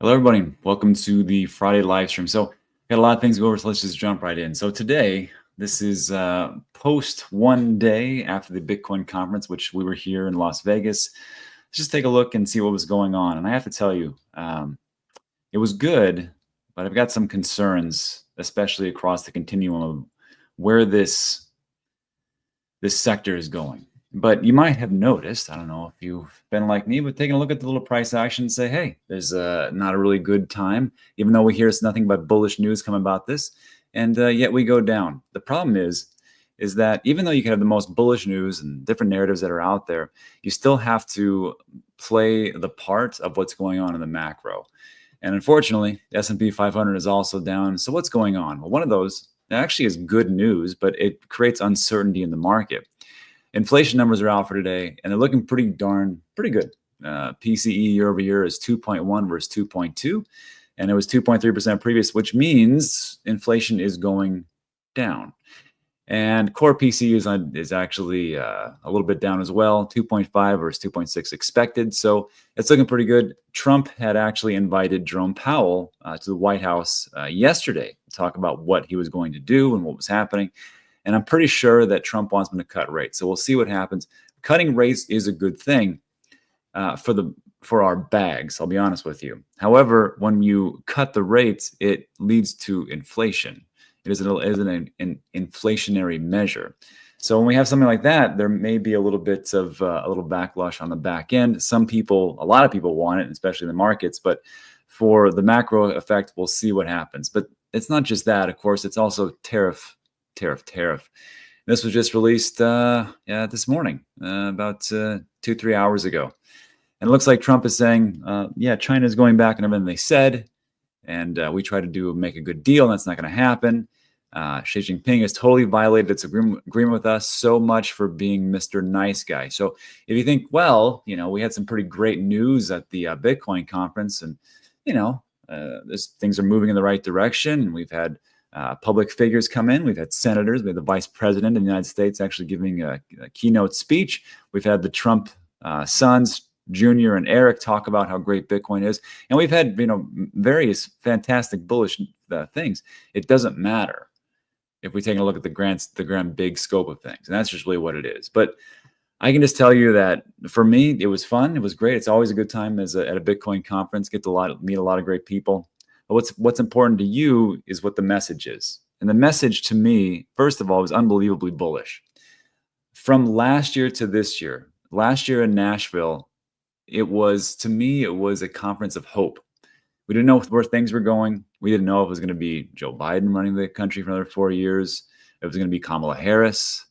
Hello, everybody. Welcome to the Friday live stream. So, got a lot of things to go over, so let's just jump right in. So today, this is post one day after the Bitcoin conference, which we were here in Las Vegas. Let's just take a look and see what was going on. And I have to tell you, it was good, but I've got some concerns, especially across the continuum of where this sector is going. But you might have noticed, I don't know if you've been like me, but taking a look at the little price action and say, hey, there's not a really good time, even though we hear it's nothing but bullish news come about this, and yet we go down. The problem is that even though you can have the most bullish news and different narratives that are out there, you still have to play the part of what's going on in the macro. And unfortunately, the S&P 500 is also down. So what's going on? Well, one of those actually is good news, but it creates uncertainty in the market. Inflation numbers are out for today, and they're looking pretty good. PCE year over year is 2.1 versus 2.2, and it was 2.3% previous, which means inflation is going down. And core PCE is actually a little bit down as well, 2.5 versus 2.6 expected. So it's looking pretty good. Trump had actually invited Jerome Powell to the White House yesterday to talk about what he was going to do and what was happening. And I'm pretty sure that Trump wants them to cut rates. So we'll see what happens. Cutting rates is a good thing for our bags, I'll be honest with you. However, when you cut the rates, it leads to inflation. It is an inflationary measure. So when we have something like that, there may be a little bit of a little backlash on the back end. A lot of people want it, especially in the markets. But for the macro effect, we'll see what happens. But it's not just that, of course. It's also tariff. This was just released this morning, about 2-3 hours ago. And it looks like Trump is saying, China is going back on everything they said. And we try to make a good deal, and that's not going to happen. Xi Jinping has totally violated its agreement with us. So much for being Mr. Nice Guy. So if you think, well, we had some pretty great news at the Bitcoin conference, and, things are moving in the right direction. We've had public figures come in. We've had senators. We had the vice president of the United States actually giving a keynote speech. We've had the Trump sons, Junior and Eric, talk about how great Bitcoin is. And we've had, various fantastic bullish things. It doesn't matter if we take a look at the grand big scope of things. And that's just really what it is. But I can just tell you that for me, it was fun. It was great. It's always a good time at a Bitcoin conference, meet a lot of great people. But what's important to you is what the message is. And the message to me, first of all, was unbelievably bullish. From last year to this year, last year in Nashville, it was a conference of hope. We didn't know where things were going. We didn't know if it was going to be Joe Biden running the country for another 4 years, if it was going to be Kamala Harris,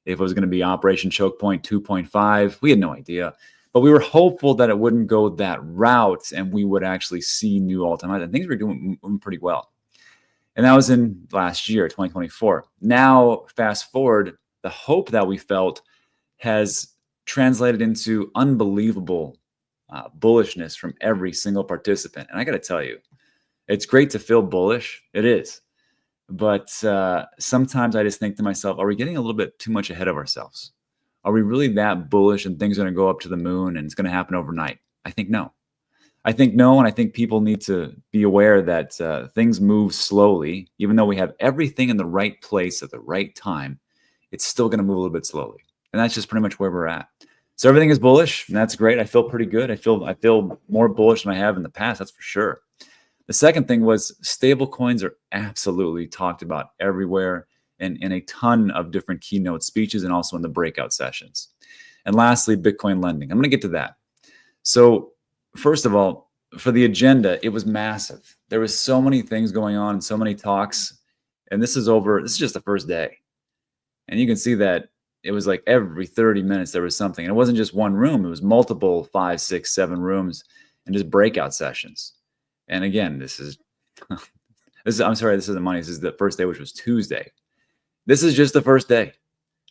if it was going to be Operation Choke Point 2.5. We had no idea. But we were hopeful that it wouldn't go that route and we would actually see new all-time highs. And things were doing pretty well. And that was in last year, 2024. Now, fast forward, the hope that we felt has translated into unbelievable bullishness from every single participant. And I got to tell you, it's great to feel bullish. It is. But sometimes I just think to myself, are we getting a little bit too much ahead of ourselves? Are we really that bullish and things are going to go up to the moon and it's going to happen overnight? I think no. And I think people need to be aware that things move slowly. Even though we have everything in the right place at the right time, it's still going to move a little bit slowly. And that's just pretty much where we're at. So everything is bullish, and that's great. I feel pretty good. I feel more bullish than I have in the past, that's for sure. The second thing was stablecoins are absolutely talked about everywhere and in a ton of different keynote speeches and also in the breakout sessions. And lastly, Bitcoin lending. I'm going to get to that. So first of all, for the agenda, it was massive. There was so many things going on and so many talks. And this is just the first day. And you can see that it was like every 30 minutes there was something. And it wasn't just one room. It was multiple 5, 6, 7 rooms and just breakout sessions. And again, this isn't Monday. This is the first day, which was Tuesday. This is just the first day.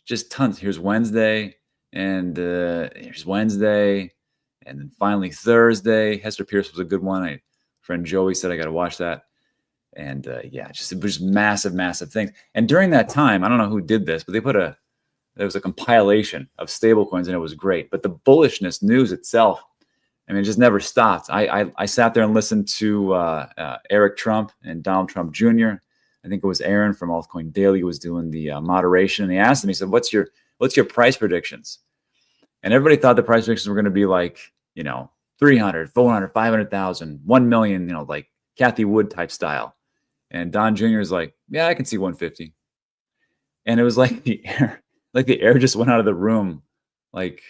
Just tons. Here's Wednesday, and here's Wednesday, and then finally Thursday. Hester Pierce was a good one. My friend Joey said I got to watch that. And it was massive things. And during that time, I don't know who did this, but there was a compilation of stablecoins, and it was great. But the bullishness news itself I mean, it just never stopped. I sat there and listened to Eric Trump and Donald Trump Jr. I think it was Aaron from Altcoin Daily who was doing the moderation. And he asked him, he said, what's your price predictions? And everybody thought the price predictions were going to be like, 300, 400, 500,000, 1 million, like Kathy Wood type style. And Don Jr. is like, yeah, I can see 150. And it was like the air just went out of the room. Like,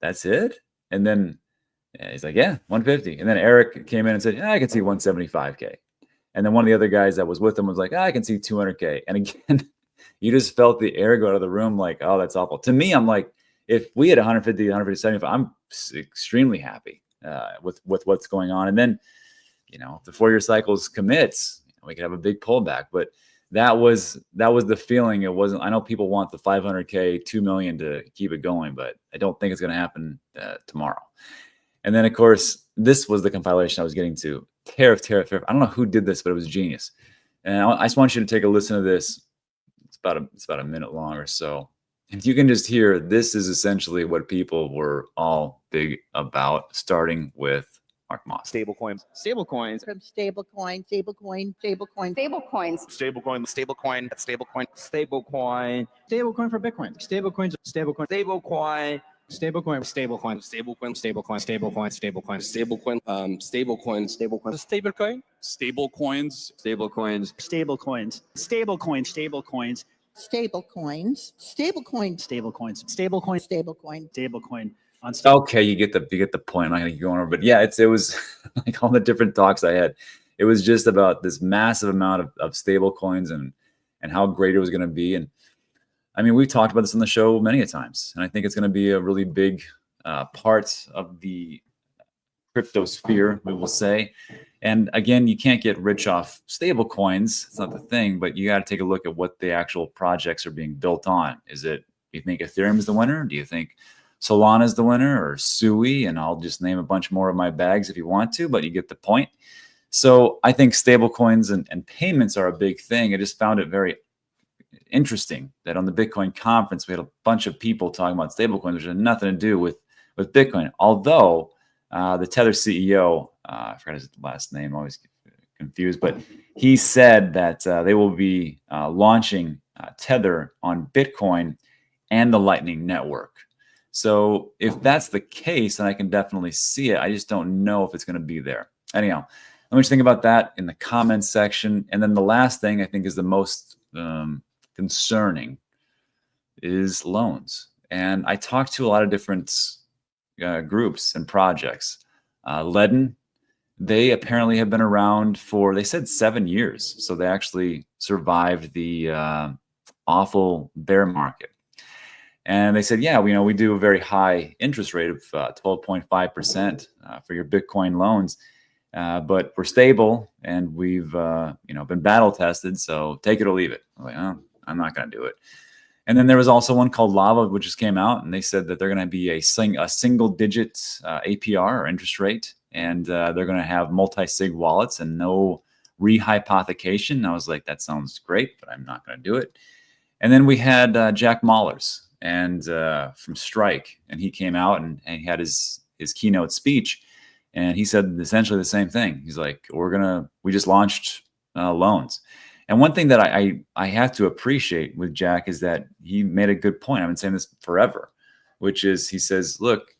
that's it? And then he's like, yeah, 150. And then Eric came in and said, yeah, I can see 175K. And then one of the other guys that was with him was like, I can see 200K. And again, you just felt the air go out of the room like, oh, that's awful. To me, I'm like, if we had 150, 175, I'm extremely happy with what's going on. And then, if the 4-year cycles commits, we could have a big pullback. But that was the feeling. It wasn't. I know people want the 500K, 2 million to keep it going, but I don't think it's going to happen tomorrow. And then, of course, this was the compilation I was getting to. Tariff. I don't know who did this, but it was genius. And I just want you to take a listen to this. It's about a minute long or so. If you can just hear, this is essentially what people were all big about, starting with Mark Moss. Stablecoins. From stablecoin for Bitcoin. Stablecoin. Okay, you get the point. I'm not gonna keep going over, but yeah, it was like all the different talks I had. It was just about this massive amount of stable coins and how great it was going to be. And I mean, we've talked about this on the show many a times, and I think it's going to be a really big part of the crypto sphere, we will say. And again, you can't get rich off stable coins. It's not the thing, but you got to take a look at what the actual projects are being built on. Is it, do you think Ethereum is the winner? Do you think Solana is the winner, or SUI? And I'll just name a bunch more of my bags if you want to, but you get the point. So I think stable coins and payments are a big thing. I just found it very interesting that on the Bitcoin conference, we had a bunch of people talking about stable coins, which had nothing to do with Bitcoin. Although the Tether CEO, I forgot his last name, I always get confused, but he said that they will be launching Tether on Bitcoin and the Lightning Network. So if that's the case, then I can definitely see it. I just don't know if it's going to be there. Anyhow, let me just think about that in the comments section. And then the last thing I think is the most concerning is loans. And I talked to a lot of different groups and projects. Ledden, they apparently have been around for, they said 7 years. So they actually survived the awful bear market. And they said, yeah, we do a very high interest rate of 12.5% for your Bitcoin loans. But we're stable and we've been battle tested, so take it or leave it. I'm like, oh, I'm not going to do it. And then there was also one called Lava, which just came out, and they said that they're going to be a single digit APR or interest rate, and they're going to have multi-sig wallets and no rehypothecation. I was like, that sounds great, but I'm not going to do it. And then we had Jack Mallers and from Strike, and he came out and he had his keynote speech. And he said essentially the same thing. He's like, we just launched loans. And one thing that I have to appreciate with Jack is that he made a good point. I've been saying this forever, which is, he says, look,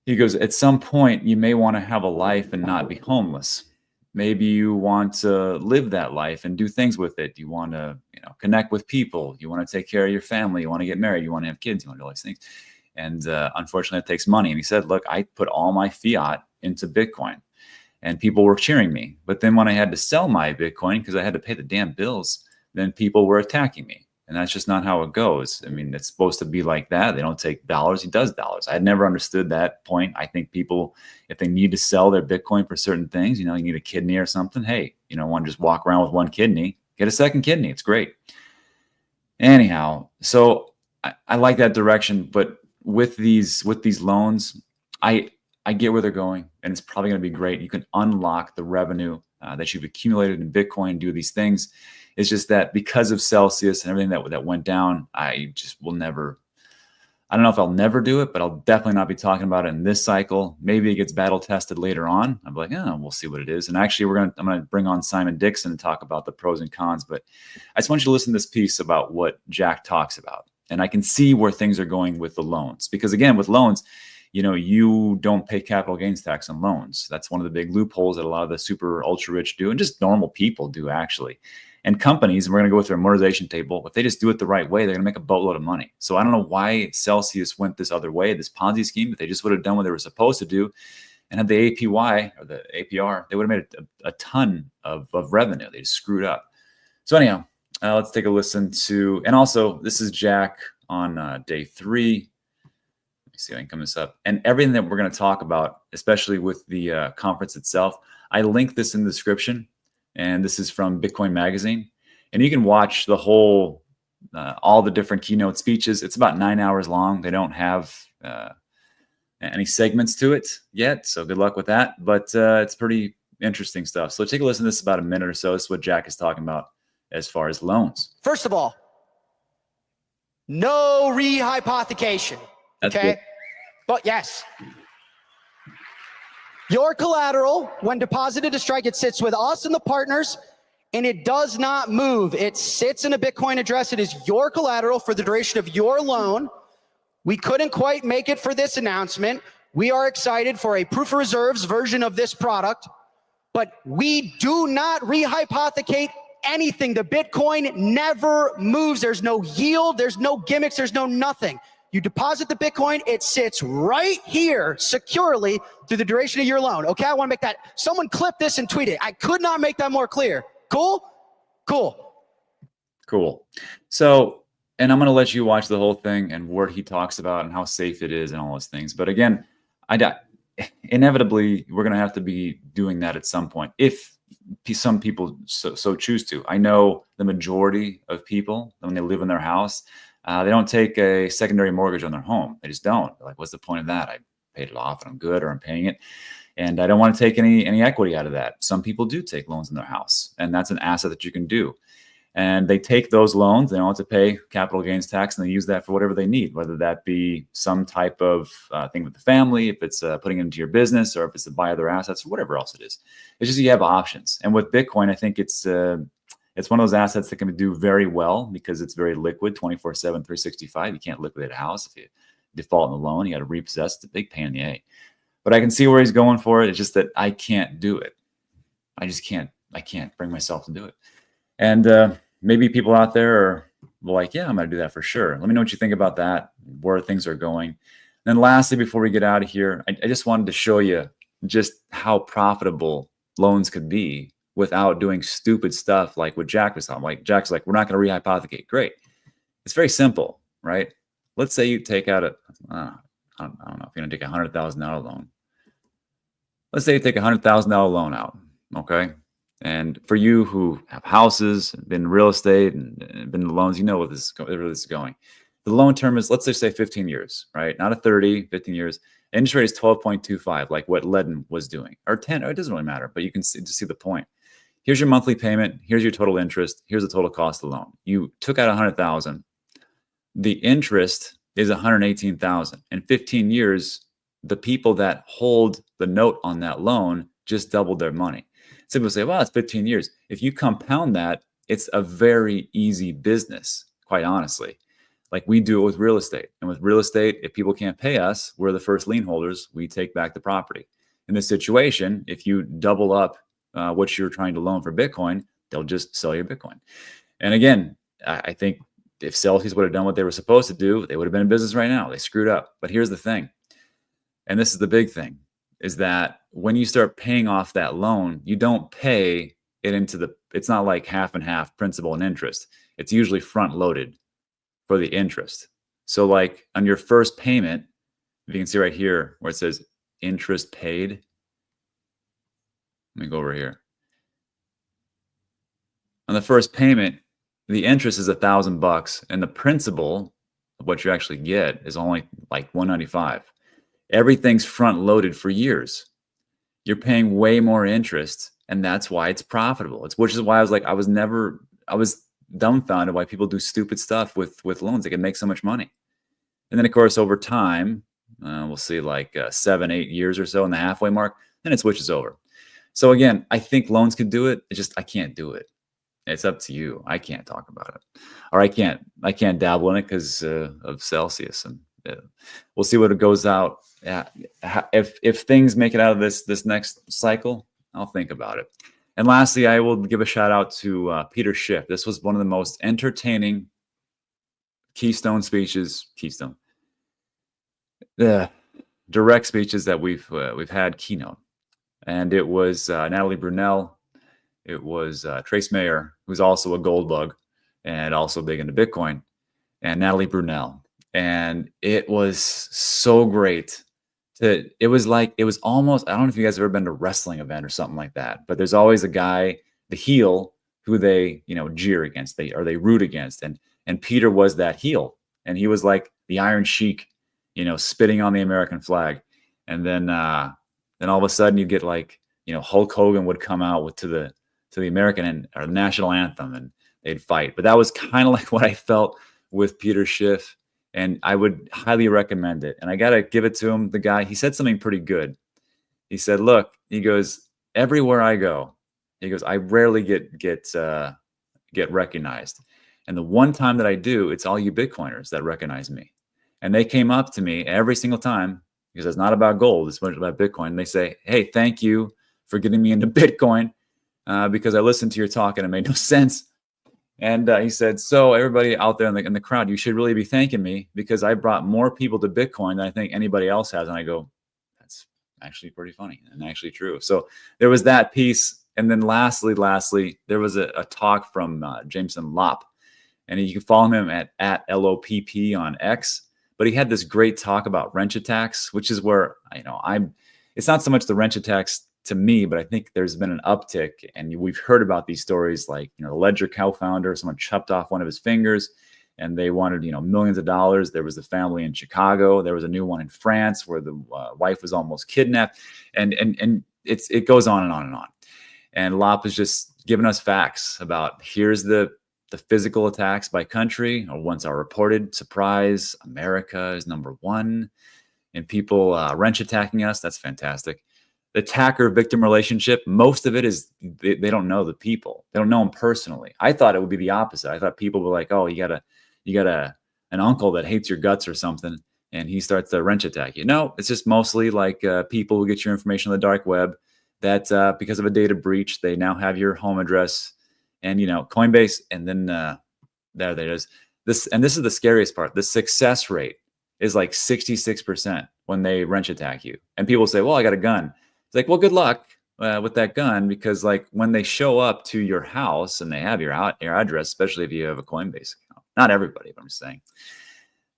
he goes, at some point you may want to have a life and not be homeless. Maybe you want to live that life and do things with it. You want to, connect with people. You want to take care of your family. You want to get married. You want to have kids. You want to do all these things. And unfortunately, it takes money. And he said, look, I put all my fiat into Bitcoin and people were cheering me. But then when I had to sell my Bitcoin because I had to pay the damn bills, then people were attacking me. And that's just not how it goes. I mean, it's supposed to be like that. They don't take dollars. He does dollars. I had never understood that point. I think people, if they need to sell their Bitcoin for certain things, you need a kidney or something. Hey, you don't want to just walk around with one kidney. Get a second kidney. It's great. Anyhow, so I like that direction. But with these loans, I get where they're going, and it's probably going to be great. You can unlock the revenue that you've accumulated in Bitcoin, do these things. It's just that because of Celsius and everything that went down, I just will never. I don't know if I'll never do it, but I'll definitely not be talking about it in this cycle. Maybe it gets battle tested later on. I'm like, oh, we'll see what it is. And actually, I'm going to bring on Simon Dixon and talk about the pros and cons. But I just want you to listen to this piece about what Jack talks about. And I can see where things are going with the loans. Because again, with loans, you don't pay capital gains tax on loans. That's one of the big loopholes that a lot of the super ultra rich do, and just normal people do actually. And companies, and we're going to go through amortization table, if they just do it the right way, they're going to make a boatload of money. So I don't know why Celsius went this other way, this Ponzi scheme. If they just would have done what they were supposed to do and had the APY or the APR, they would have made a ton of revenue. They just screwed up. So anyhow, let's take a listen to, and also this is Jack on day 3. Let me see if I can come this up. And everything that we're going to talk about, especially with the conference itself, I link this in the description. And this is from Bitcoin Magazine. And you can watch the whole, all the different keynote speeches. It's about 9 hours long. They don't have any segments to it yet. So good luck with that. But it's pretty interesting stuff. So take a listen to this about a minute or so. This is what Jack is talking about as far as loans. First of all, no rehypothecation. Okay. But yes. Your collateral, when deposited to Strike, it sits with us and the partners, and it does not move. It sits in a Bitcoin address. It is your collateral for the duration of your loan. We couldn't quite make it for this announcement. We are excited for a proof of reserves version of this product, but we do not rehypothecate anything. The Bitcoin never moves. There's no yield. There's no gimmicks. There's no nothing. You deposit the Bitcoin, it sits right here securely through the duration of your loan. Okay, I want to make that, someone clip this and tweet it. I could not make that more clear. Cool? Cool. Cool. So, and I'm going to let you watch the whole thing and what he talks about and how safe it is and all those things. But again, inevitably, we're going to have to be doing that at some point if some people so choose to. I know the majority of people, when they live in their house, they don't take a secondary mortgage on their home. They just don't. They're like, what's the point of that? I paid it off and I'm good, or I'm paying it. And I don't want to take any equity out of that. Some people do take loans in their house, and that's an asset that you can do. And they take those loans, they don't have to pay capital gains tax, and they use that for whatever they need, whether that be some type of thing with the family, if it's putting it into your business, or if it's to buy other assets, or whatever else it is. It's just you have options. And with Bitcoin, I think it's one of those assets that can do very well because it's very liquid, 24/7, 365. You can't liquidate a house. If you default on the loan, you got to repossess. It's a big pain in the A. But I can see where he's going for it. It's just that I can't do it. I just can't. I can't bring myself to do it. And maybe people out there are like, yeah, I'm going to do that for sure. Let me know what you think about that, where things are going. And then lastly, before we get out of here, I just wanted to show you just how profitable loans could be without doing stupid stuff like what Jack was talking. Like Jack's like, we're not going to rehypothecate. Great. It's very simple, right? Let's say you take out I don't know if you're going to take $100,000 loan. Let's say you take $100,000 loan out, okay? And for you who have houses, been in real estate, and been in loans, you know where this is going. The loan term is, let's just say 15 years, right? Not a 30, 15 years. Interest rate is 12.25, like what Ledden was doing, or 10. It doesn't really matter, but you can see the point. Here's your monthly payment. Here's your total interest. Here's the total cost of the loan. You took out $100,000. The interest is $118,000. In 15 years, the people that hold the note on that loan just doubled their money. Some people say, well, it's 15 years. If you compound that, it's a very easy business, quite honestly. Like we do it with real estate. And with real estate, if people can't pay us, we're the first lien holders. We take back the property. In this situation, if you double up what you're trying to loan for Bitcoin, they'll just sell your Bitcoin. And again, I think if Celsius would have done what they were supposed to do, they would have been in business right now. They screwed up. But here's the thing, and this is the big thing, is that when you start paying off that loan, you don't pay it into it's not like half and half principal and interest. It's usually front loaded for the interest. So like on your first payment, if you can see right here where it says interest paid, let me go over here. On the first payment, the interest is $1,000 and the principal of what you actually get is only like $195. Everything's front loaded for years. You're paying way more interest, and that's why it's profitable. Which is why I was dumbfounded why people do stupid stuff with loans. They can make so much money. And then, of course, over time, we'll see like 7, 8 years or so in the halfway mark, then it switches over. So again, I think loans could do it. It's just I can't do it. It's up to you. I can't talk about it, or I can't dabble in it because of Celsius. And we'll see what it goes out. If things make it out of this next cycle, I'll think about it. And lastly, I will give a shout out to Peter Schiff. This was one of the most entertaining Keystone speeches. Direct speeches that we've had Keynote, and it was Natalie Brunell. It was Trace Mayer, who's also a gold bug and also big into Bitcoin, and Natalie Brunell. And it was so great. It was almost, I don't know if you guys have ever been to a wrestling event or something like that, but there's always a guy, the heel, who they, jeer against, they root against. And Peter was that heel. And he was like the Iron Sheik, spitting on the American flag. And then all of a sudden you get like, Hulk Hogan would come out to the American or the national anthem, and they'd fight. But that was kind of like what I felt with Peter Schiff, and I would highly recommend it. And I got to give it to him. The guy, he said something pretty good. He said, look, he goes, everywhere I go, he goes, I rarely get recognized. And the one time that I do, it's all you Bitcoiners that recognize me. And they came up to me every single time, because it's not about gold, it's much about Bitcoin. And they say, hey, thank you for getting me into Bitcoin, because I listened to your talk and it made no sense. And he said, so everybody out there in the crowd, you should really be thanking me, because I brought more people to Bitcoin than I think anybody else has. And I go, that's actually pretty funny and actually true. So there was that piece. And then lastly, there was a talk from Jameson Lopp. And you can follow him at LOPP on X. But he had this great talk about wrench attacks, which is where, it's not so much the wrench attacks to me, but I think there's been an uptick, and we've heard about these stories like, the Ledger co-founder, someone chopped off one of his fingers and they wanted, millions of dollars. There was a family in Chicago. There was a new one in France where the wife was almost kidnapped, and it goes on and on and on. And Lopp is just giving us facts about, here's the physical attacks by country, or ones are reported. Surprise, America is #1. And people wrench attacking us. That's fantastic. The attacker-victim relationship, most of it is they don't know the people. They don't know them personally. I thought it would be the opposite. I thought people were like, oh, you got an uncle that hates your guts or something, and he starts to wrench attack you. No, it's just mostly like people who get your information on the dark web that because of a data breach, they now have your home address and, Coinbase. And then there it is. This is the scariest part. The success rate is like 66% when they wrench attack you. And people say, well, I got a gun. It's like, well, good luck with that gun, because like when they show up to your house and they have your address, especially if you have a Coinbase account, not everybody, but I'm just saying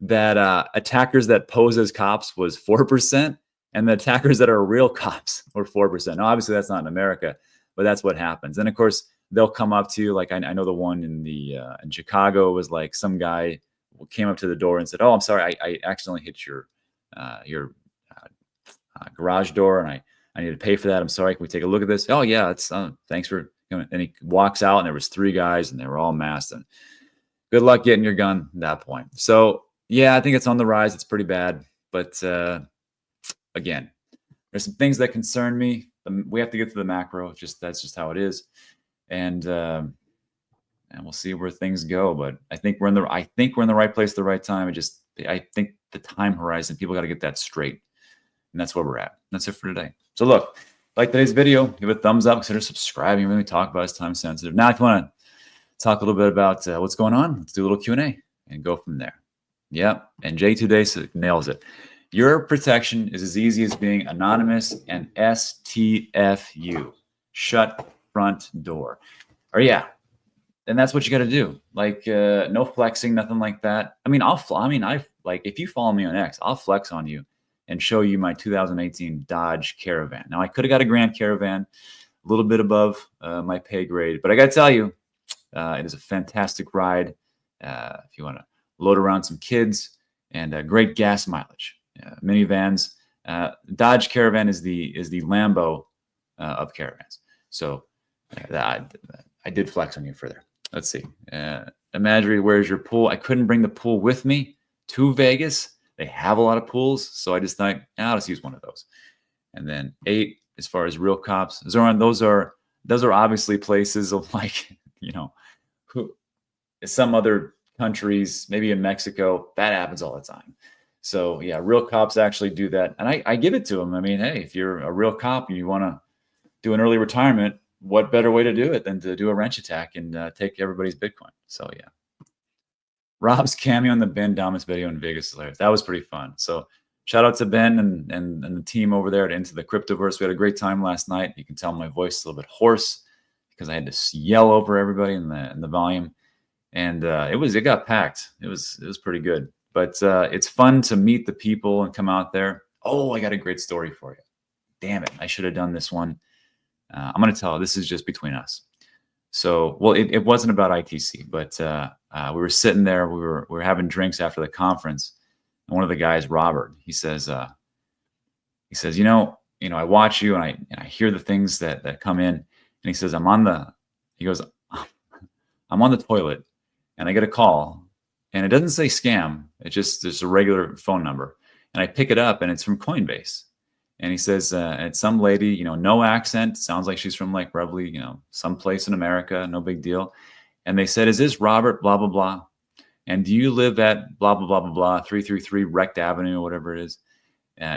that attackers that pose as cops was 4%, and the attackers that are real cops were 4%. Now, obviously that's not in America, but that's what happens. And of course, they'll come up to you. Like I know the one in Chicago was like some guy came up to the door and said, "Oh, I'm sorry, I accidentally hit your garage door, and I need to pay for that. I'm sorry. Can we take a look at this?" "Oh yeah, it's thanks for coming." And he walks out, and there was 3 guys, and they were all masked. And good luck getting your gun at that point. So yeah, I think it's on the rise. It's pretty bad, but again, there's some things that concern me. We have to get to the macro. That's just how it is, and we'll see where things go. But I think we're in the right place at the right time. I think the time horizon, people got to get that straight, and that's where we're at. That's it for today. So look, like today's video, give it a thumbs up, consider subscribing. Everything we talk about is time sensitive. Now, if you want to talk a little bit about what's going on, let's do a little Q&A and go from there. Yep, and Jay today nails it. Your protection is as easy as being anonymous and STFU, shut front door. Or yeah, and that's what you got to do. Like no flexing, nothing like that. I mean, if you follow me on X, I'll flex on you and show you my 2018 Dodge Caravan. Now, I could have got a Grand Caravan, a little bit above my pay grade, but I got to tell you, it is a fantastic ride if you want to load around some kids, and great gas mileage. Minivans. Dodge Caravan is the Lambo of caravans. So I did flex on you further. Let's see. Imagery, where's your pool? I couldn't bring the pool with me to Vegas, they have a lot of pools. So I just thought, I'll just use one of those. And then 8, as far as real cops, Zoran, those are obviously places of like, who some other countries, maybe in Mexico, that happens all the time. So yeah, real cops actually do that. And I give it to them. I mean, hey, if you're a real cop and you want to do an early retirement, what better way to do it than to do a wrench attack and take everybody's Bitcoin? So yeah. Rob's cameo on the Ben Damas video in Vegas is hilarious. That was pretty fun. So shout out to Ben and the team over there at Into the Cryptoverse. We had a great time last night. You can tell my voice is a little bit hoarse because I had to yell over everybody in the volume. And it got packed. It was pretty good. But it's fun to meet the people and come out there. Oh, I got a great story for you. Damn it. I should have done this one. I'm going to tell. This is just between us. So, well, it wasn't about ITC, but we were sitting there. We were having drinks after the conference. And one of the guys, Robert, he says, I watch you and I hear the things that come in. And he says, I'm on the toilet and I get a call. And it doesn't say scam. It's just a regular phone number. And I pick it up and it's from Coinbase. And he says, it's some lady, no accent. Sounds like she's from like probably, someplace in America. No big deal. And they said, is this Robert, blah, blah, blah. And do you live at blah, blah, blah, blah, blah, 333 Recht Avenue or whatever it is?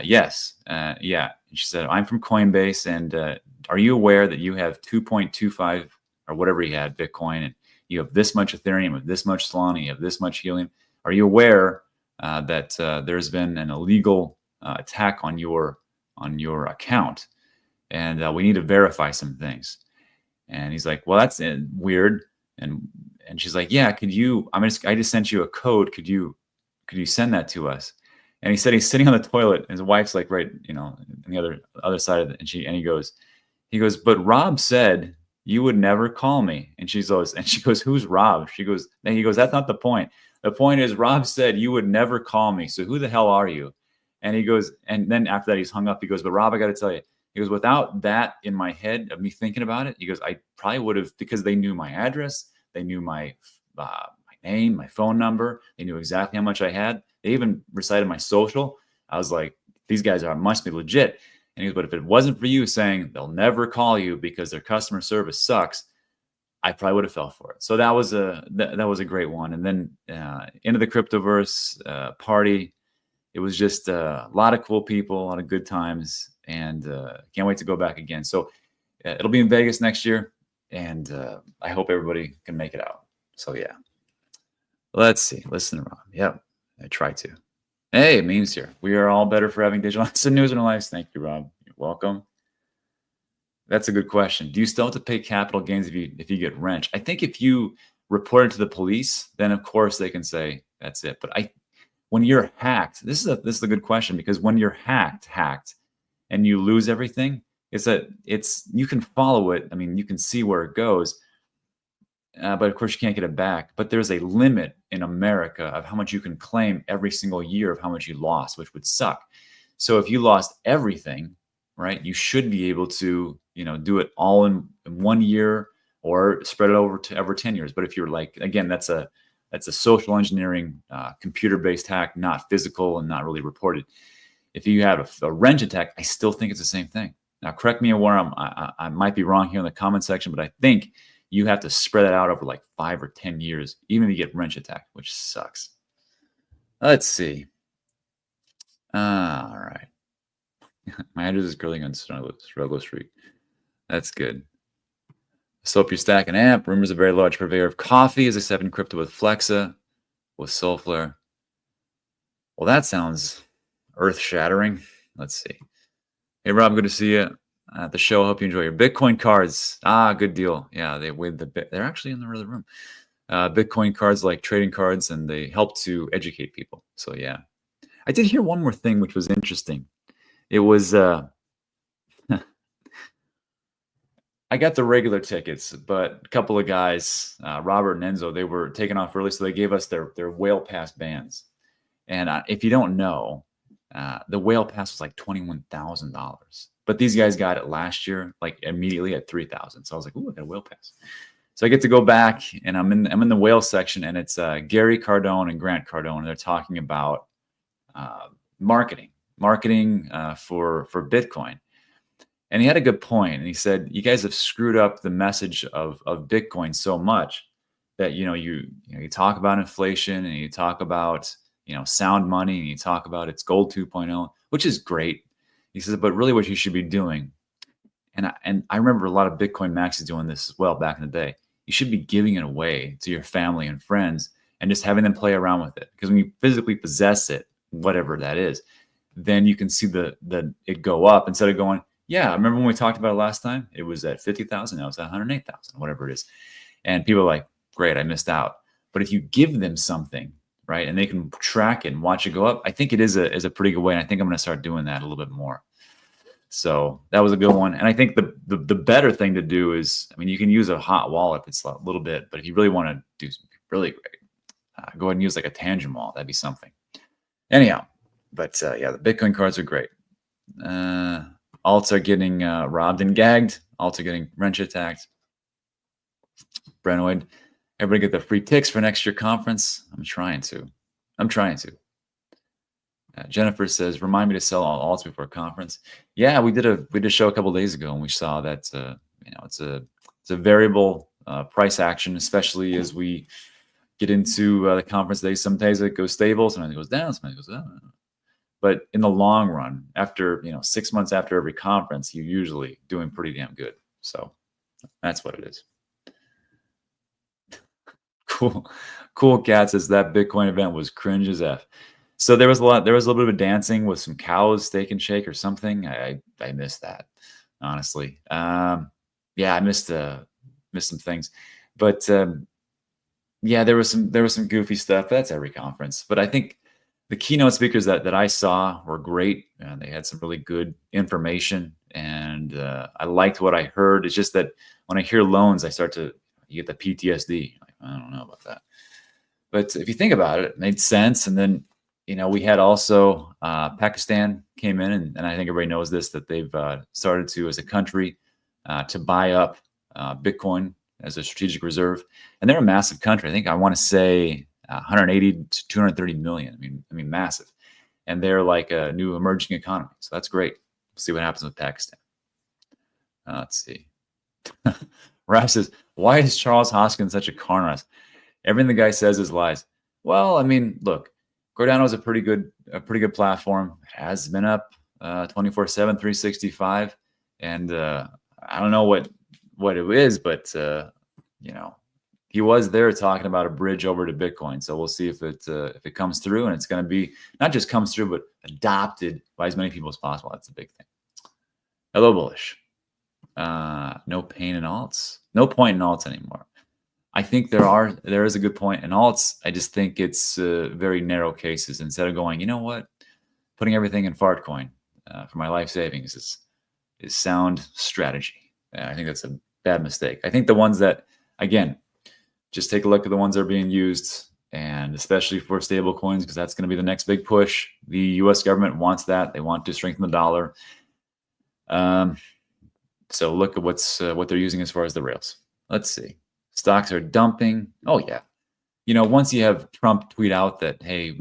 Yes. Yeah. And she said, I'm from Coinbase. And are you aware that you have 2.25 or whatever he had Bitcoin and you have this much Ethereum, you have this much Solana, you have this much helium. Are you aware that there's been an illegal attack on your account, and we need to verify some things? And he's like, well, that's weird. And she's like, yeah, I just sent you a code. Could you send that to us? And he said he's sitting on the toilet, and his wife's like right, on the other side of it, and he goes, but Rob said you would never call me. And she goes, who's Rob? He goes, that's not the point. The point is Rob said you would never call me. So who the hell are you? And he goes, and then after that he's hung up. He goes, but Rob, I got to tell you, he goes, without that in my head of me thinking about it, he goes, I probably would have, because they knew my address, they knew my name, my phone number, they knew exactly how much I had. They even recited my social. I was like, these guys must be legit. And he goes, but if it wasn't for you saying they'll never call you because their customer service sucks, I probably would have fell for it. So that was a great one. And then Into the Cryptoverse party. It was just a lot of cool people, a lot of good times, and can't wait to go back again. So it'll be in Vegas next year, and I hope everybody can make it out. So yeah, let's see. Listen to Rob. Yep, I try to. Hey, memes here. We are all better for having digital asset news in our lives. Thank you, Rob. You're welcome. That's a good question. Do you still have to pay capital gains if you get wrenched? I think if you report it to the police, then of course they can say that's it. But when you're hacked, this is a good question, because when you're hacked, and you lose everything, you can follow it. I mean, you can see where it goes, but of course you can't get it back. But there's a limit in America of how much you can claim every single year of how much you lost, which would suck. So if you lost everything, right, you should be able to, do it all in 1 year or spread it over 10 years. But if you're like, again, that's a social engineering, computer-based hack, not physical and not really reported. If you have a wrench attack, I still think it's the same thing. Now, correct me where I might be wrong here in the comment section, but I think you have to spread it out over like 5 or 10 years, even if you get wrench attack, which sucks. Let's see. All right. My address is curling on Struggle Street. That's good. Soap your stack and amp. Rumors a very large purveyor of coffee is accepting crypto with Flexa, with Soulflare. Well, that sounds earth-shattering. Let's see. Hey, Rob, good to see you at the show. Hope you enjoy your Bitcoin cards. Good deal. Yeah, they're actually in the other room. Bitcoin cards, like trading cards, and they help to educate people. So yeah, I did hear one more thing which was interesting. It was I got the regular tickets, but a couple of guys, Robert and Enzo, they were taken off early, so they gave us their whale pass bands. And if you don't know, the whale pass was like $21,000, but these guys got it last year, like immediately at $3,000. So I was like, "Ooh, I got a whale pass." So I get to go back, and I'm in the whale section, and it's Gary Cardone and Grant Cardone, and they're talking about marketing for Bitcoin. And he had a good point. And he said, you guys have screwed up the message of Bitcoin so much that, you talk about inflation and you talk about, sound money and you talk about it's gold 2.0, which is great. He says, but really what you should be doing, and I remember a lot of Bitcoin maxis doing this as well back in the day. You should be giving it away to your family and friends and just having them play around with it. Because when you physically possess it, whatever that is, then you can see it go up instead of going, yeah, I remember when we talked about it last time, it was at 50,000, now it's at 108,000, whatever it is. And people are like, great, I missed out. But if you give them something, right, and they can track it and watch it go up, I think it is a pretty good way. And I think I'm going to start doing that a little bit more. So that was a good one. And I think the better thing to do is, I mean, you can use a hot wallet if it's a little bit, but if you really want to do something really great, go ahead and use like a TANGEM wallet. That'd be something. Anyhow, but yeah, the Bitcoin cards are great. Alts are getting robbed and gagged. Alts are getting wrench attacked. Brenoid, everybody get the free ticks for next year conference. I'm trying to. Jennifer says, remind me to sell all alts before conference. Yeah, we did a show a couple days ago, and we saw that it's a variable price action, especially as we get into the conference days. Sometimes it goes stable, sometimes it goes down, sometimes it goes up. But in the long run, after 6 months after every conference, you're usually doing pretty damn good. So that's what it is. Cool cat says that Bitcoin event was cringe as F. So there was a little bit of dancing with some cows, steak and shake or something. I missed that, honestly. Yeah, I missed some things, but yeah, there was some goofy stuff. That's every conference, but I think the keynote speakers that I saw were great, and they had some really good information, and I liked what I heard. It's just that when I hear loans, you get the PTSD. Like, I don't know about that, but if you think about it, it made sense. And then we had also Pakistan came in, and I think everybody knows this, that they've started to, as a country, to buy up Bitcoin as a strategic reserve, and they're a massive country. I think I want to say 180 to 230 million. I mean, massive, and they're like a new emerging economy. So that's great. We'll see what happens with Pakistan. Let's see. Raf says, why is Charles Hoskin such a con artist? Everything the guy says is lies. Well, I mean, look, Cardano is a pretty good platform. It has been up 24/7, 365, and I don't know what it is, but he was there talking about a bridge over to Bitcoin. So we'll see if it comes through, and it's going to be not just comes through, but adopted by as many people as possible. That's a big thing. Hello, Bullish. No pain in alts. No point in alts anymore. I think there is a good point in alts. I just think it's very narrow cases. Instead of going, you know what, putting everything in Fartcoin for my life savings is sound strategy. I think that's a bad mistake. I think the ones that, again, just take a look at the ones that are being used, and especially for stable coins, because that's going to be the next big push. The U.S. government wants that. They want to strengthen the dollar. So look at what they're using as far as the rails. Let's see. Stocks are dumping. Oh, yeah. Once you have Trump tweet out that, hey,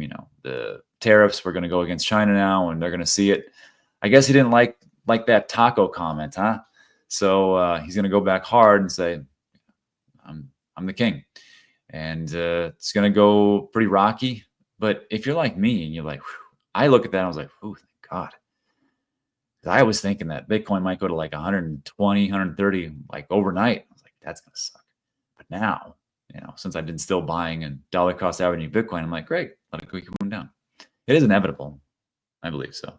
the tariffs, we're going to go against China now, and they're going to see it. I guess he didn't like that taco comment, huh? So he's going to go back hard and say, I'm the king. And it's going to go pretty rocky. But if you're like me and you're like, whew, I look at that and I was like, oh, thank God. I was thinking that Bitcoin might go to like 120, 130, like overnight. I was like, that's going to suck. But now, since I've been still buying and dollar cost averaging Bitcoin, I'm like, great, let it keep moving down. It is inevitable. I believe so.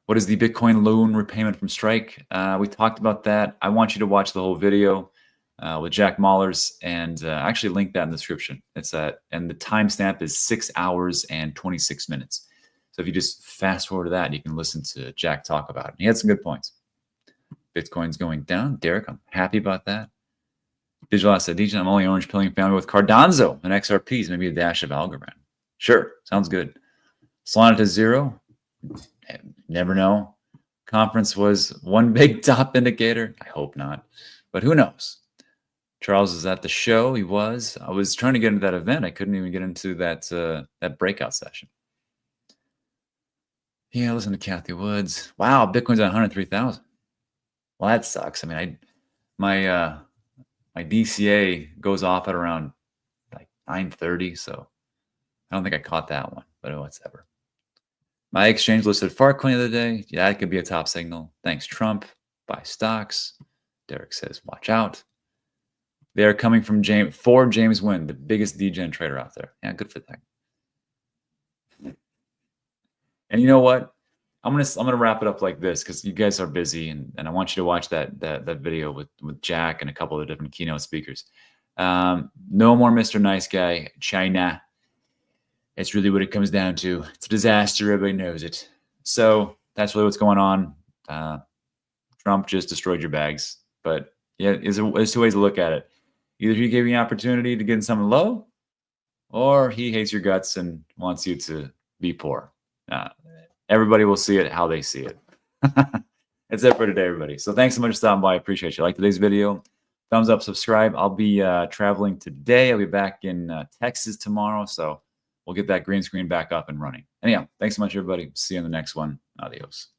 What is the Bitcoin loan repayment from Strike? We talked about that. I want you to watch the whole video with Jack Mahlers, and actually link that in the description. It's and the timestamp is 6 hours and 26 minutes. So if you just fast forward to that, you can listen to Jack talk about it. He had some good points. Bitcoin's going down. Derek, I'm happy about that. Digital Asset DJ, I'm only orange pilling family with Cardano and XRPs, maybe a dash of Algorand. Sure, sounds good. Solana to zero. Never know. Conference was one big top indicator. I hope not, but who knows? Charles is at the show. He was. I was trying to get into that event. I couldn't even get into that breakout session. Yeah, listen to Kathy Woods. Wow, Bitcoin's at 103,000. Well, that sucks. I mean, my DCA goes off at around like 9:30, so I don't think I caught that one, but whatever. My exchange listed Farcoin the other day. Yeah, that could be a top signal. Thanks, Trump. Buy stocks. Derek says, watch out. They are coming from James Wynn, the biggest degen trader out there. Yeah, good for that. And you know what? I'm gonna wrap it up like this because you guys are busy, and I want you to watch that video with Jack and a couple of different keynote speakers. No more Mr. Nice Guy, China. It's really what it comes down to. It's a disaster. Everybody knows it. So that's really what's going on. Trump just destroyed your bags. But yeah, there's two ways to look at it. Either he gave you an opportunity to get in something low, or he hates your guts and wants you to be poor. Everybody will see it how they see it. That's it for today, everybody. So thanks so much for stopping by. I appreciate you. Like today's video, thumbs up, subscribe. I'll be traveling today. I'll be back in Texas tomorrow. So we'll get that green screen back up and running. Anyhow, thanks so much, everybody. See you in the next one. Adios.